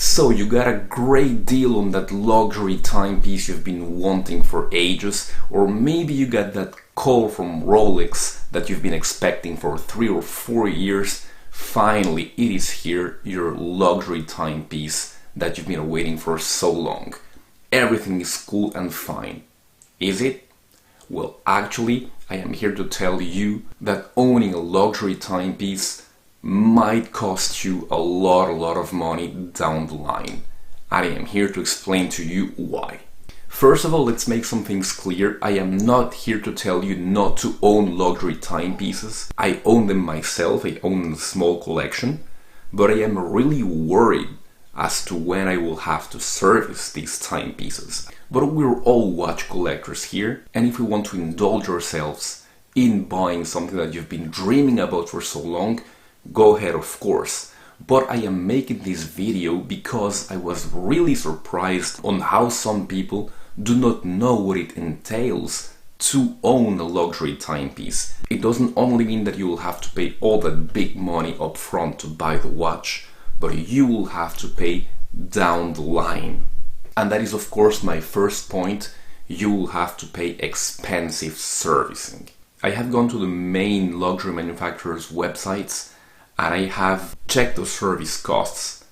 So you got a great deal on that luxury timepiece you've been wanting for ages, or maybe you got that call from Rolex that you've been expecting for 3 or 4 years. Finally, it is here, your luxury timepiece that you've been waiting for so long. Everything is cool and fine. Is it? Well, actually, I am here to tell you that owning a luxury timepiece might cost you a lot of money down the line. I am here to explain to you why. First of all, let's make some things clear. I am not here to tell you not to own luxury timepieces. I own them myself, I own a small collection, but I am really worried as to when I will have to service these timepieces. But we're all watch collectors here, and if we want to indulge ourselves in buying something that you've been dreaming about for so long, go ahead, of course. But I am making this video because I was really surprised on how some people do not know what it entails to own a luxury timepiece. It doesn't only mean that you will have to pay all that big money up front to buy the watch, but you will have to pay down the line. And that is, of course, my first point. You will have to pay expensive servicing. I have gone to the main luxury manufacturers' websites and I have checked the service costs.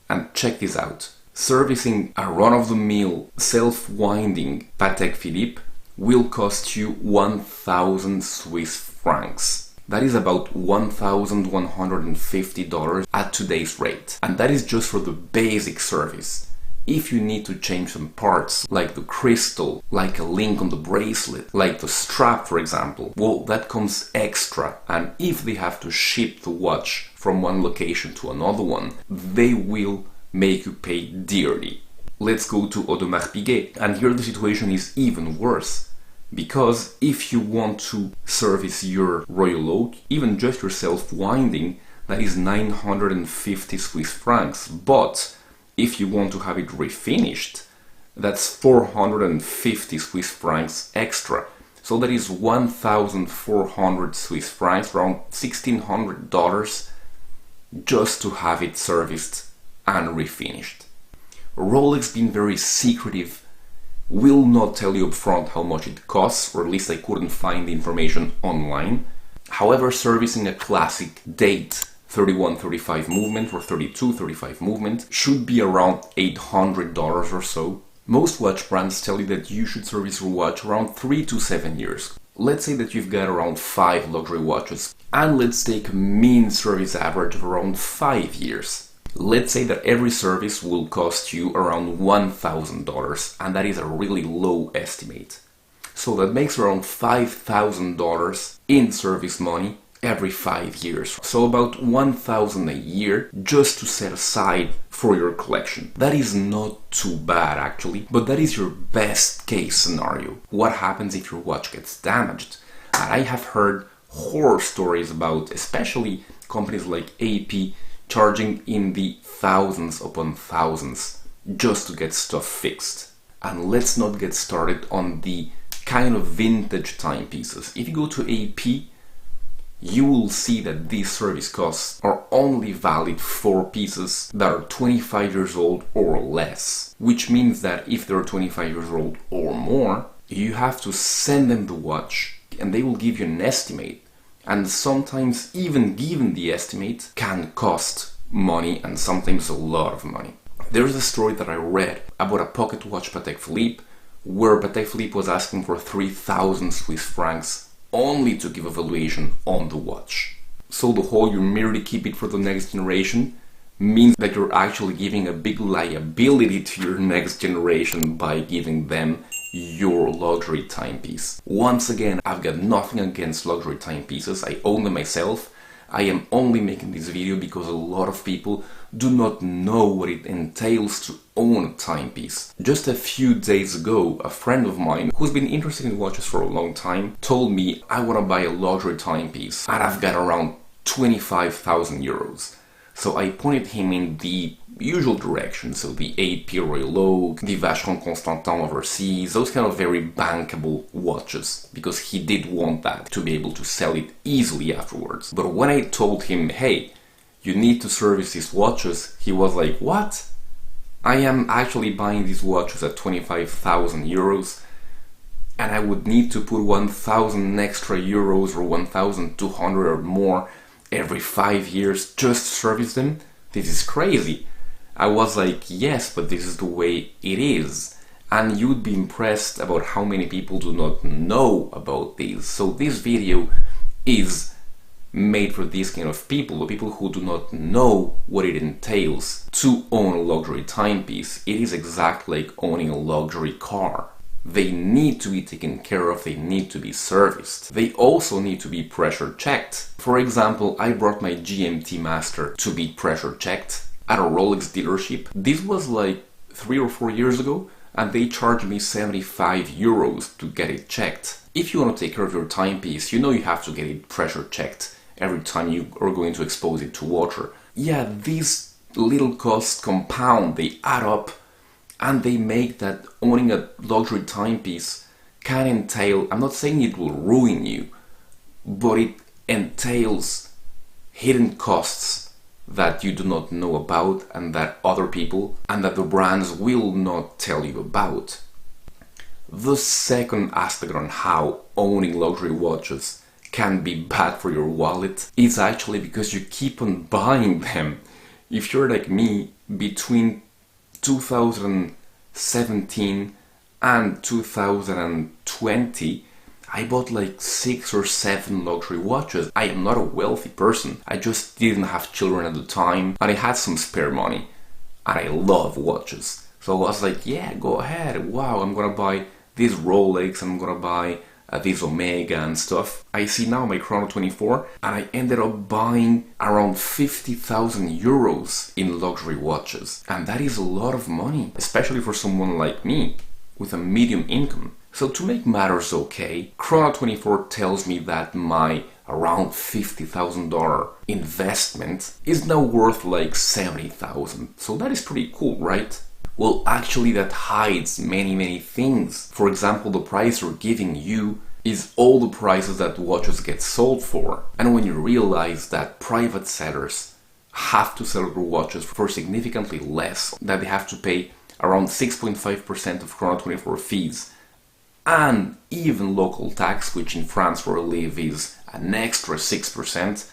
And check this out. Servicing a run-of-the-mill self-winding Patek Philippe will cost you 1,000 Swiss francs. That is about $1,150 at today's rate. And that is just for the basic service. If you need to change some parts, like the crystal, like a link on the bracelet, like the strap for example, well, that comes extra, and if they have to ship the watch from one location to another one, they will make you pay dearly. Let's go to Audemars Piguet, and here the situation is even worse. Because if you want to service your Royal Oak, even just your self-winding, that is 950 Swiss francs, but if you want to have it refinished, that's 450 Swiss francs extra. So that is 1,400 Swiss francs, around $1,600, just to have it serviced and refinished. Rolex, being very secretive, will not tell you upfront how much it costs, or at least I couldn't find the information online. However, servicing a classic date 31-35 movement or 32-35 movement should be around $800 or so. Most watch brands tell you that you should service your watch around 3 to 7 years. Let's say that you've got around 5 luxury watches, and let's take a mean service average of around 5 years. Let's say that every service will cost you around $1,000, and that is a really low estimate. So that makes around $5,000 in service money every 5 years. So about 1,000 a year just to set aside for your collection. That is not too bad actually, but that is your best case scenario. What happens if your watch gets damaged? And I have heard horror stories about especially companies like AP charging in the thousands upon thousands just to get stuff fixed. And let's not get started on the kind of vintage timepieces. If you go to AP, you will see that these service costs are only valid for pieces that are 25 years old or less. Which means that if they're 25 years old or more, you have to send them the watch and they will give you an estimate. And sometimes even given the estimate can cost money, and sometimes a lot of money. There's a story that I read about a pocket watch Patek Philippe where Patek Philippe was asking for 3,000 Swiss francs only to give a valuation on the watch. So the whole "you merely keep it for the next generation" means that you're actually giving a big liability to your next generation by giving them your luxury timepiece. Once again, I've got nothing against luxury timepieces, I own them myself. I am only making this video because a lot of people do not know what it entails to own a timepiece. Just a few days ago, a friend of mine who's been interested in watches for a long time told me, I want to buy a luxury timepiece and I've got around 25,000 euros. So I pointed him in the usual direction, so the AP Royal Oak, the Vacheron Constantin overseas, those kind of very bankable watches, because he did want that to be able to sell it easily afterwards. But when I told him, hey, you need to service these watches, he was like, what? I am actually buying these watches at 25,000 euros, and I would need to put 1,000 extra euros or 1,200 or more every 5 years just to service them. This is crazy. I was like, yes, but this is the way it is. And you'd be impressed about how many people do not know about this. So this video is made for these kind of people, the people who do not know what it entails to own a luxury timepiece. It is exactly like owning a luxury car. They need to be taken care of, they need to be serviced. They also need to be pressure checked. For example, I brought my GMT Master to be pressure checked at a Rolex dealership. This was like 3 or 4 years ago, and they charged me 75 euros to get it checked. If you want to take care of your timepiece, you know you have to get it pressure checked every time you are going to expose it to water. Yeah, these little costs compound, they add up, and they make that owning a luxury timepiece can entail, I'm not saying it will ruin you, but it entails hidden costs that you do not know about and that other people and that the brands will not tell you about. The second aspect on how owning luxury watches can be bad for your wallet is actually because you keep on buying them. If you're like me, between 2017 and 2020, I bought like 6 or 7 luxury watches. I am not a wealthy person. I just didn't have children at the time, and I had some spare money. And I love watches. So I was like, yeah, go ahead. Wow, I'm gonna buy this Rolex, I'm gonna buy this Omega and stuff. I see now my Chrono 24, and I ended up buying around 50,000 euros in luxury watches. And that is a lot of money, especially for someone like me with a medium income. So to make matters okay, Chrono 24 tells me that my around $50,000 investment is now worth like 70,000. So that is pretty cool, right? Well, actually that hides many things. For example, the price they're giving you is all the prices that watches get sold for. And when you realize that private sellers have to sell their watches for significantly less, that they have to pay around 6.5% of Chrono 24 fees, and even local tax, which in France where I live is an extra 6%,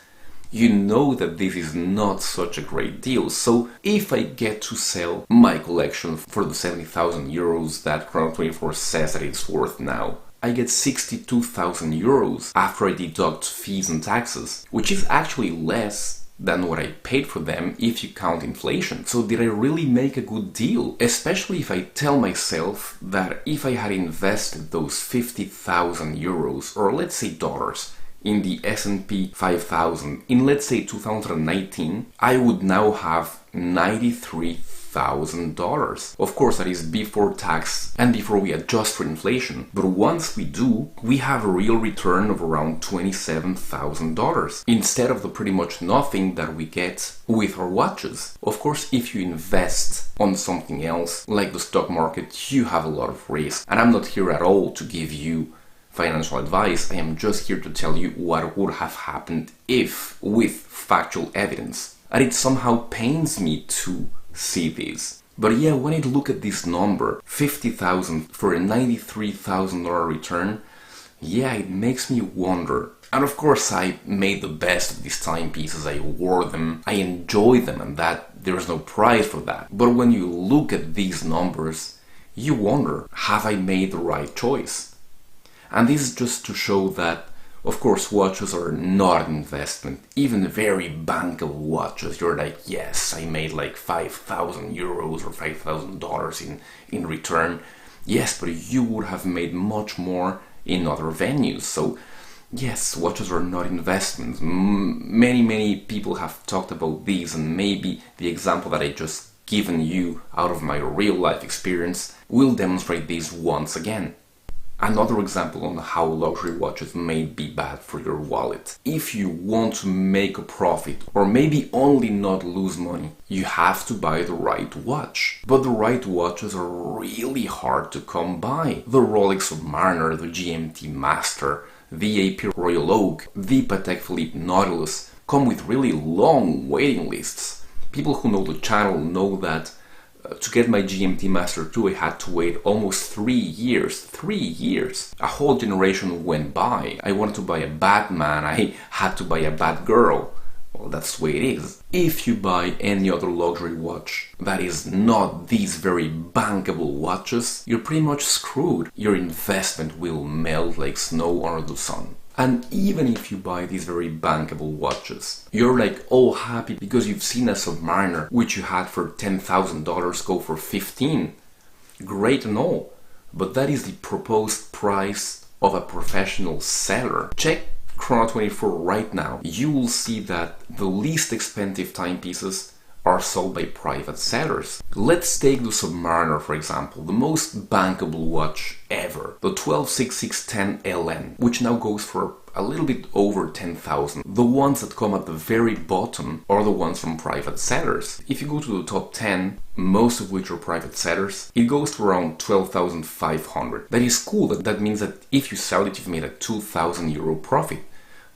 you know that this is not such a great deal. So if I get to sell my collection for the 70,000 euros that Chrono 24 says that it's worth now, I get 62,000 euros after I deduct fees and taxes, which is actually less than what I paid for them if you count inflation. So did I really make a good deal? Especially if I tell myself that if I had invested those 50,000 euros, or let's say dollars, in the S&P 5000 in let's say 2019, I would now have $93,000. Of course, that is before tax and before we adjust for inflation. But once we do, we have a real return of around $27,000 instead of the pretty much nothing that we get with our watches. Of course, if you invest on something else, like the stock market, you have a lot of risk. And I'm not here at all to give you financial advice. I am just here to tell you what would have happened if, with factual evidence. And it somehow pains me to see this. But yeah, when I look at this number, 50,000 for a $93,000 return, yeah, it makes me wonder. And of course, I made the best of these timepieces. I wore them, I enjoy them, and that there's no price for that. But when you look at these numbers, you wonder, have I made the right choice? And this is just to show that, of course, watches are not an investment. Even very bankable watches, you're like, yes, I made like 5,000 euros or $5,000 in return. Yes, but you would have made much more in other venues. So yes, watches are not investments. Many people have talked about these, and maybe the example that I just given you out of my real life experience will demonstrate this once again. Another example on how luxury watches may be bad for your wallet. If you want to make a profit, or maybe only not lose money, you have to buy the right watch. But the right watches are really hard to come by. The Rolex Submariner, the GMT Master, the AP Royal Oak, the Patek Philippe Nautilus come with really long waiting lists. People who know the channel know that To get my GMT Master 2, I had to wait almost 3 years. 3 years! A whole generation went by. I wanted to buy a Batman, I had to buy a Batgirl. Well, that's the way it is. If you buy any other luxury watch that is not these very bankable watches, you're pretty much screwed. Your investment will melt like snow under the sun. And even if you buy these very bankable watches, you're like all happy because you've seen a Submariner which you had for $10,000 go for 15. Great and all, but that is the proposed price of a professional seller. Check Chrono24 right now. You will see that the least expensive timepieces are sold by private sellers. Let's take the Submariner for example, the most bankable watch ever, the 126610 LN, which now goes for a little bit over 10,000. The ones that come at the very bottom are the ones from private sellers. If you go to the top 10, most of which are private sellers, it goes to around 12,500. That is cool. That means that if you sell it, you've made a 2,000 euro profit.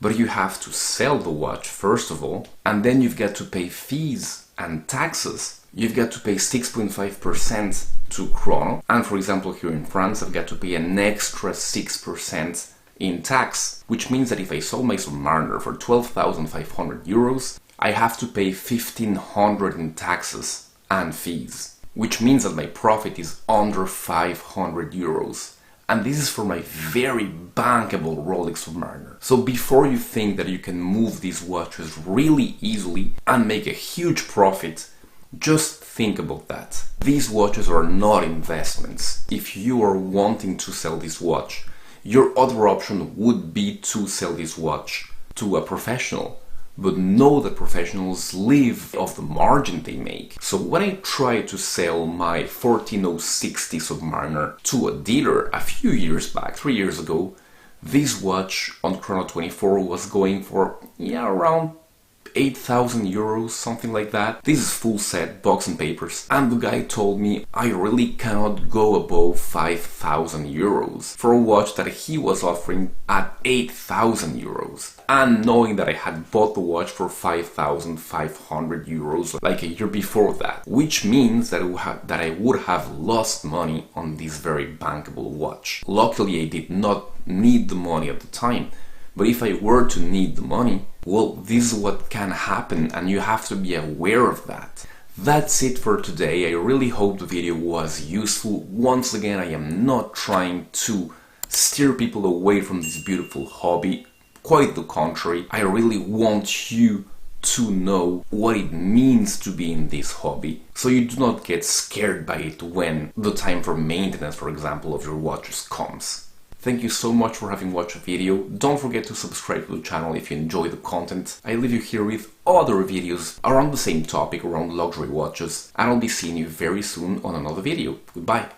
But you have to sell the watch first of all, and then you've got to pay fees and taxes. You've got to pay 6.5% to Chrono, and for example here in France I've got to pay an extra 6% in tax, which means that if I sold my Submariner for 12,500 euros, I have to pay 1,500 in taxes and fees, which means that my profit is under 500 euros. And this is for my very bankable Rolex Submariner. So before you think that you can move these watches really easily and make a huge profit, just think about that. These watches are not investments. If you are wanting to sell this watch, your other option would be to sell this watch to a professional. But know that professionals live off the margin they make. So when I tried to sell my 14060 Submariner to a dealer a few years back, 3 years ago, this watch on Chrono24 was going for around 8,000 euros, something like that. This is full set, box and papers. And the guy told me I really cannot go above 5,000 euros for a watch that he was offering at 8,000 euros. And knowing that I had bought the watch for 5,500 euros like a year before that, which means that I would have lost money on this very bankable watch. Luckily, I did not need the money at the time. But if I were to need the money, well, this is what can happen and you have to be aware of that. That's it for today. I really hope the video was useful. Once again, I am not trying to steer people away from this beautiful hobby. Quite the contrary. I really want you to know what it means to be in this hobby, so you do not get scared by it when the time for maintenance, for example, of your watches comes. Thank you so much for having watched the video. Don't forget to subscribe to the channel if you enjoy the content. I leave you here with other videos around the same topic, around luxury watches, and I'll be seeing you very soon on another video. Goodbye.